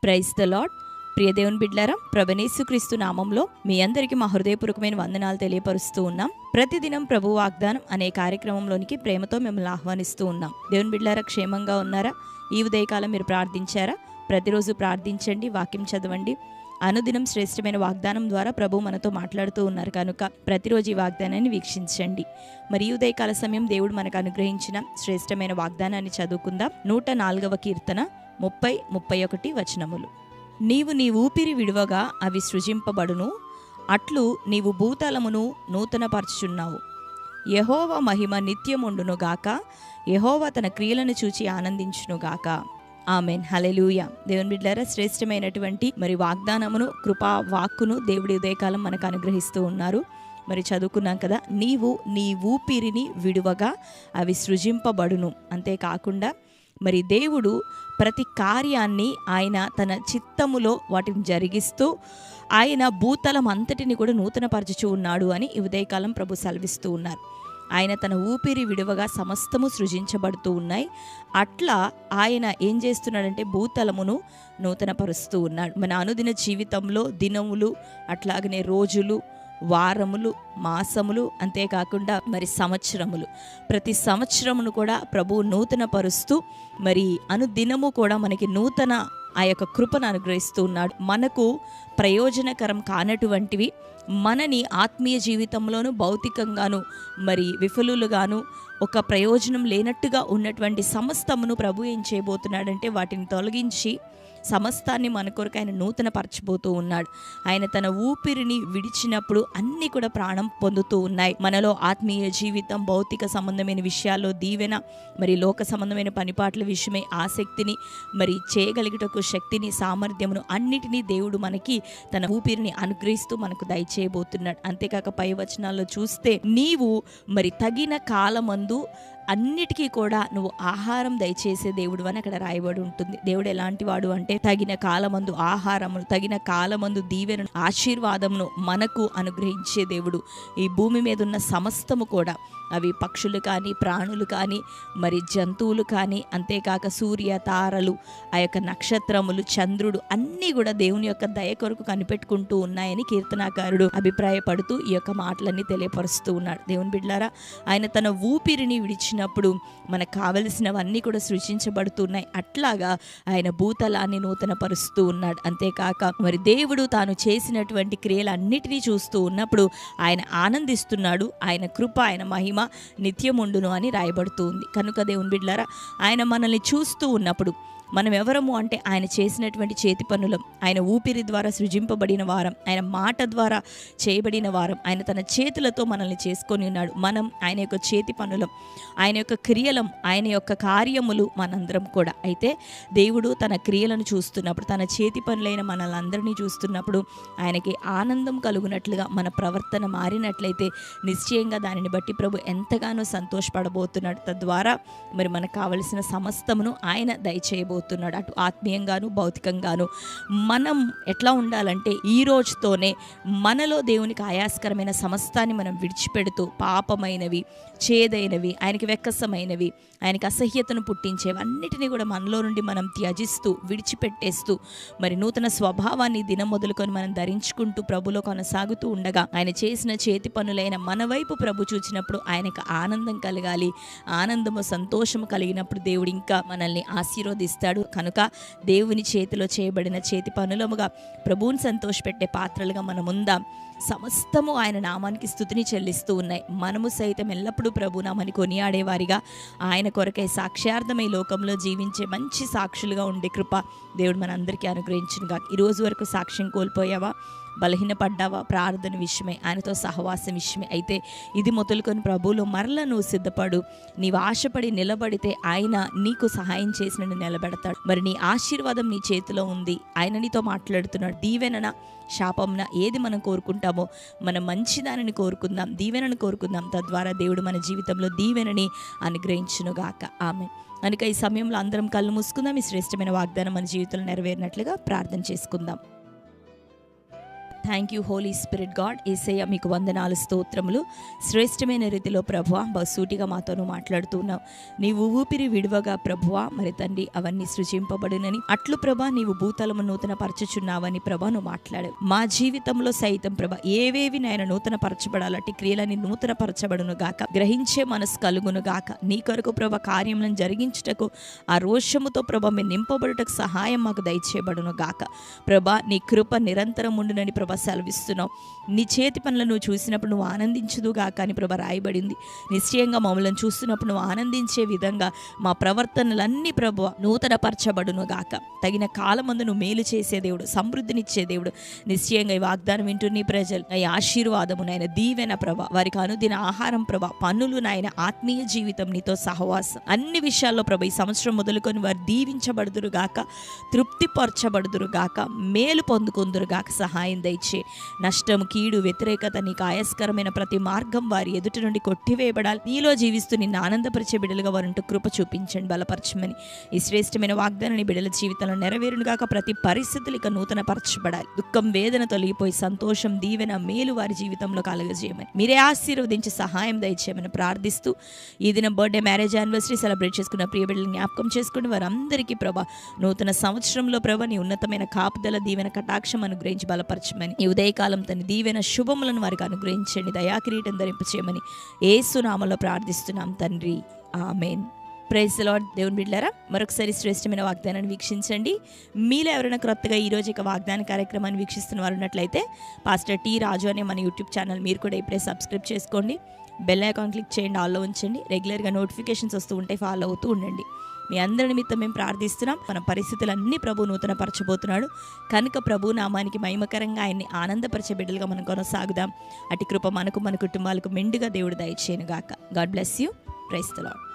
Praise the lord. ప్రియ దేవుని బిడ్డలారా, ప్రభునేసుక్రీస్తు నామంలో మీ అందరికీ మా హృదయపూర్వకమైన వందనాలు తెలియపరుస్తూ ఉన్నాం. ప్రతిదినం ప్రభు వాగ్దానం అనే కార్యక్రమంలోనికి ప్రేమతో మిమ్మల్ని ఆహ్వానిస్తూ ఉన్నాం. దేవుని బిడ్డలారా, క్షేమంగా ఉన్నారా? ఈ ఉదయకాలం మీరు ప్రార్థించారా? ప్రతిరోజు ప్రార్థించండి, వాక్యం చదవండి. అనుదినం శ్రేష్టమైన వాగ్దానం ద్వారా ప్రభు మనతో మాట్లాడుతూ ఉన్నారు కనుక ప్రతిరోజు ఈ వాగ్దానాన్ని వీక్షించండి. మరి ఈ ఉదయకాల సమయం దేవుడు మనకు అనుగ్రహించిన శ్రేష్టమైన వాగ్దానాన్ని చదువుకుందాం. 104వ కీర్తన 30-31 వచనములు. నీవు నీ ఊపిరి విడువగా అవి సృజింపబడును, అట్లు నీవు భూతలమును నూతనపరచుచున్నావు. యెహోవా మహిమ నిత్యముండునుగాక, యెహోవా తన క్రియలను చూచి ఆనందించునుగాక. ఆమెన్. హల్లెలూయా. దేవుని బిడ్డలారా, శ్రేష్టమైనటువంటి మరి వాగ్దానమును, కృపా వాక్కును దేవుడి ఉదయకాలం మనకు అనుగ్రహిస్తూ ఉన్నారు. మరి చదువుకున్నాం కదా, నీవు నీ ఊపిరిని విడువగా అవి సృజింపబడును. అంతేకాకుండా మరి దేవుడు ప్రతి కార్యాన్ని ఆయన తన చిత్తములో వాటిని జరిగిస్తూ ఆయన భూతలం అంతటిని కూడా నూతనపరచుచూ ఉన్నాడు అని ఈ ఉదయకాలం ప్రభు సెలవిస్తూ ఉన్నారు. ఆయన తన ఊపిరి విడువగా సమస్తము సృజించబడుతూ ఉన్నాయి. అట్లా ఆయన ఏం చేస్తున్నాడంటే భూతలమును నూతనపరుస్తూ ఉన్నాడు. మన అనుదిన జీవితంలో దినములు, అట్లాగనే రోజులు, వారములు, మాసములు, అంతేకాకుండా మరి సంవత్సరములు, ప్రతి సంవత్సరమును కూడా ప్రభువు నూతన పరుస్తూ మరి అనుదినము కూడా మనకి నూతన ఆ యొక్క కృపను అనుగ్రహిస్తూ ఉన్నాడు. మనకు ప్రయోజనకరం కానటువంటివి, మనని ఆత్మీయ జీవితంలోనూ భౌతికంగాను మరి విఫలులుగాను ఒక ప్రయోజనం లేనట్టుగా ఉన్నటువంటి సమస్తమును ప్రభు ఏం చేయబోతున్నాడంటే వాటిని తొలగించి సమస్తాన్ని మన కొరకు ఆయన నూతన పరచబోతూ ఉన్నాడు. ఆయన తన ఊపిరిని విడిచినప్పుడు అన్నీ కూడా ప్రాణం పొందుతూ ఉన్నాయి. మనలో ఆత్మీయ జీవితం, భౌతిక సంబంధమైన విషయాల్లో దీవెన, మరి లోక సంబంధమైన పనిపాట్ల విషయమై ఆసక్తిని, మరి చేయగలిగటకు శక్తిని, సామర్థ్యమును అన్నిటినీ దేవుడు మనకి తన ఊపిరిని అనుగ్రహిస్తూ మనకు దయచేయబోతున్నాడు. అంతేకాక పై వచనాల్లో చూస్తే నీవు మరి తగిన కాలమందు అన్నిటికీ కూడా నువ్వు ఆహారం దయచేసే దేవుడు అని అక్కడ రాయబడి ఉంటుంది. దేవుడు ఎలాంటి వాడు అంటే తగిన కాలమందు ఆహారమును, తగిన కాలమందు దీవెను, ఆశీర్వాదమును మనకు అనుగ్రహించే దేవుడు. ఈ భూమి మీద ఉన్న సమస్తము కూడా, అవి పక్షులు కానీ, ప్రాణులు కానీ, మరి జంతువులు కానీ, అంతేకాక సూర్య తారలు, ఆ యొక్క నక్షత్రములు, చంద్రుడు అన్నీ కూడా దేవుని యొక్క దయ కొరకు కనిపెట్టుకుంటూ ఉన్నాయని కీర్తనాకారుడు అభిప్రాయపడుతూ ఈ యొక్క మాటలన్నీ తెలియపరుస్తూ ఉన్నాడు. దేవుని బిడ్డలారా, ఆయన తన ఊపిరిని విడిచినప్పుడు మనకు కావలసినవన్నీ కూడా సృష్టించబడుతున్నాయి. అట్లాగా ఆయన భూతలాన్ని నూతన పరుస్తూ ఉన్నాడు. అంతేకాక మరి దేవుడు తాను చేసినటువంటి క్రియలన్నిటినీ చూస్తూ ఉన్నప్పుడు ఆయన ఆనందిస్తున్నాడు. ఆయన కృప, ఆయన మహిమ నిత్యముండును అని రాయబడుతూ ఉంది. కనుక దేవుని బిడ్డలారా, ఆయన మనల్ని చూస్తూ ఉన్నప్పుడు మనం ఎవరము అంటే ఆయన చేసినటువంటి చేతి పనులం, ఆయన ఊపిరి ద్వారా సృజింపబడిన వారం, ఆయన మాట ద్వారా చేయబడిన వారం, ఆయన తన చేతులతో మనల్ని చేసుకొని ఉన్నాడు. మనం ఆయన యొక్క చేతి పనులం, ఆయన యొక్క క్రియలం, ఆయన యొక్క కార్యములు మనందరం కూడా. అయితే దేవుడు తన క్రియలను చూస్తున్నప్పుడు, తన చేతి పనులైన మనల్ని అందరినీ చూస్తున్నప్పుడు ఆయనకి ఆనందం కలుగునట్లుగా మన ప్రవర్తన మారినట్లయితే నిశ్చయంగా దానిని బట్టి ప్రభు ఎంతగానో సంతోషపడబోతున్నాడు. తద్వారా మరి మనకు కావలసిన సమస్తమును ఆయన దయచేయబోతున్నాడు. అటు ఆత్మీయంగాను భౌతికంగాను. మనం ఎట్లా ఉండాలంటే ఈ రోజుతోనే మనలో దేవునికి ఆయాస్కరమైన సమస్తాన్ని మనం విడిచిపెడుతూ పాపమైనవి, చేదైనవి, ఆయనకి వెక్కసమైనవి, ఆయనకి అసహ్యతను పుట్టించేవి అన్నిటినీ కూడా మనలో నుండి మనం త్యజిస్తూ విడిచిపెట్టేస్తూ మరి నూతన స్వభావాన్ని దినం మొదలుకొని మనం ధరించుకుంటూ ప్రభులో కొనసాగుతూ ఉండగా ఆయన చేసిన చేతి పనులైన మన వైపు ప్రభు చూచినప్పుడు ఆయనకు ఆనందం కలగాలి. ఆనందము, సంతోషము కలిగినప్పుడు దేవుడు ఇంకా మనల్ని ఆశీర్వదిస్తాడు. కనుక దేవుని చేతిలో చేయబడిన చేతి పనులముగా ప్రభువుని సంతోషపెట్టే పాత్రలుగా మనం ఉందాం. సమస్తము ఆయన నామానికి స్తుతిని చెల్లిస్తూ ఉన్నాయి. మనము సైతం ఎల్లప్పుడూ ప్రభు నామాన్ని కొనియాడేవారిగా, ఆయన కొరకై సాక్ష్యార్థమై లోకంలో జీవించే మంచి సాక్షులుగా ఉండే కృప దేవుడు మనందరికీ అనుగ్రహించునుగా. ఈరోజు వరకు సాక్ష్యం కోల్పోయావా? బలహీనపడ్డావా? ప్రార్థన విషయమే, ఆయనతో సహవాసం విషయమే. అయితే ఇది మొదలుకొని ప్రభువులో మరలా నువ్వు సిద్ధపడు. నీవు ఆశపడి నిలబడితే ఆయన నీకు సహాయం చేసి నిలబెడతాడు. మరి నీ ఆశీర్వాదం నీ చేతిలో ఉంది. ఆయన నీతో మాట్లాడుతున్నాడు. దీవెనన, శాపంన ఏది మనం కోరుకుంటామో మనం మంచిదానిని కోరుకుందాం, దీవెనను కోరుకుందాం. తద్వారా దేవుడు మన జీవితంలో దీవెనని అనుగ్రహించునుగాక. ఆమె. కనుక ఈ సమయంలో అందరం కళ్ళు మూసుకుందాం. ఈ శ్రేష్టమైన వాగ్దానం మన జీవితంలో నెరవేరినట్లుగా ప్రార్థన చేసుకుందాం. Thank you Holy Spirit God. Yesayya మీకు వందనాలు, స్తోత్రములు. శ్రేష్టమైన రీతిలో ప్రభువా బహుసూటిగా మాతోనూ మాట్లాడుతున్నావు. నీవు ఊపిరి విడువగా ప్రభువా మరి తండ్రి అవన్నీ సృజింపబడునని, అట్లు ప్రభా నీవు భూతలము నూతన పరచుచున్నావని ప్రభా నువ్వు మాట్లాడావు. మా జీవితంలో సైతం ప్రభా ఏవేవి నాయన నూతన పరచబడాలటి క్రియలని నూతన పరచబడును గాక, గ్రహించే మనసు కలుగును గాక. నీ కొరకు ప్రభా కార్యములను జరిగించుటకు ఆ రోషముతో ప్రభా మేము నింపబడుటకు సహాయం మాకు దయచేయబడును గాక. ప్రభా నీ కృప నిరంతరం ఉండునని ప్రభా సెలవిస్తున్నావు. నీ చేతి పనులను నువ్వు చూసినప్పుడు నువ్వు ఆనందించుదుగా కానీ ప్రభా రాయబడింది. నిశ్చయంగా మమ్మల్ని చూస్తున్నప్పుడు నువ్వు ఆనందించే విధంగా మా ప్రవర్తనలన్నీ ప్రభు నూతన పరచబడును గాక. తగిన కాలమందు నువ్వు మేలు చేసే దేవుడు, సమృద్ధినిచ్చే దేవుడు. నిశ్చయంగా ఈ వాగ్దానం వింటూ నీ ప్రజలు ఈ ఆశీర్వాదము నాయన, దీవెన ప్రభా, వారికి అనుదిన ఆహారం ప్రభా, పనులు నాయన, ఆత్మీయ జీవితం, నీతో సహవాసం, అన్ని విషయాల్లో ప్రభా ఈ సంవత్సరం మొదలుకొని వారు దీవించబడుదురు గాక, తృప్తి పరచబడుదురు గాక, మేలు పొందుకుందురు గాక. సహాయం దయచే. నష్టము, కీడు, వ్యతిరేకత, నీకు ఆయాస్కరమైన ప్రతి మార్గం వారి ఎదుటి నుండి కొట్టివేయబడాలి. నీలో జీవిస్తూ నిన్ను ఆనందపరిచే బిడ్డలుగా వారుంటూ కృప చూపించండి, బలపరచమని. ఈ శ్రేష్టమైన వాగ్దానాన్ని బిడ్డల జీవితంలో నెరవేరును గాక. ప్రతి పరిస్థితులు ఇక నూతన పరచబడాలి. దుఃఖం, వేదన తొలగిపోయి సంతోషం, దీవెన, మేలు వారి జీవితంలో కలగజేయమని, మీరే ఆశీర్వదించి సహాయం దయచేయమని ప్రార్థిస్తూ ఈ దిన బర్త్డే, మ్యారేజ్ యానివర్సరీ సెలబ్రేట్ చేసుకున్న ప్రియ బిడ్డలను జ్ఞాపకం చేసుకుని వారందరికీ ప్రభా నూతన సంవత్సరంలో ప్రభా నీ ఉన్నతమైన కాపుదల, దీవెన, కటాక్షం అనుగ్రహించి బలపరచమని, ఈ ఉదయకాలం తన దీవెన శుభములను వారికి అనుగ్రహించండి, దయాకిరీటం ధరింపచేయమని యేసు నామములో ప్రార్థిస్తున్నాం తండ్రి, ఆమేన్. Praise the lord. దేవుని బిడ్డలారా, మరొకసారి శ్రేష్టమైన వాగ్దానాన్ని వీక్షించండి. మీలో ఎవరైనా క్రొత్తగా ఈరోజు ఇక వాగ్దాన కార్యక్రమాన్ని వీక్షిస్తున్న వారు ఉన్నట్లయితే పాస్టర్ టి రాజు అనే మన యూట్యూబ్ ఛానల్ మీరు కూడా ఇప్పుడే సబ్స్క్రైబ్ చేసుకోండి. బెల్ ఐకాన్ క్లిక్ చేయండి, ఆల్లో ఉంచండి. రెగ్యులర్గా నోటిఫికేషన్స్ వస్తూ ఉంటే ఫాలో అవుతూ ఉండండి. మీ అందరి నిమిత్తం మేము ప్రార్థిస్తున్నాం. మన పరిస్థితులన్నీ ప్రభు నూతన పరచబోతున్నాడు కనుక ప్రభు నామానికి మహిమకరంగా ఆయన్ని ఆనందపరిచే బిడ్డలుగా మనం కొనసాగుదాం. అటు కృప మనకు, మన కుటుంబాలకు మెండుగా దేవుడు దయచేయను గాక. God bless you. Praise the lord.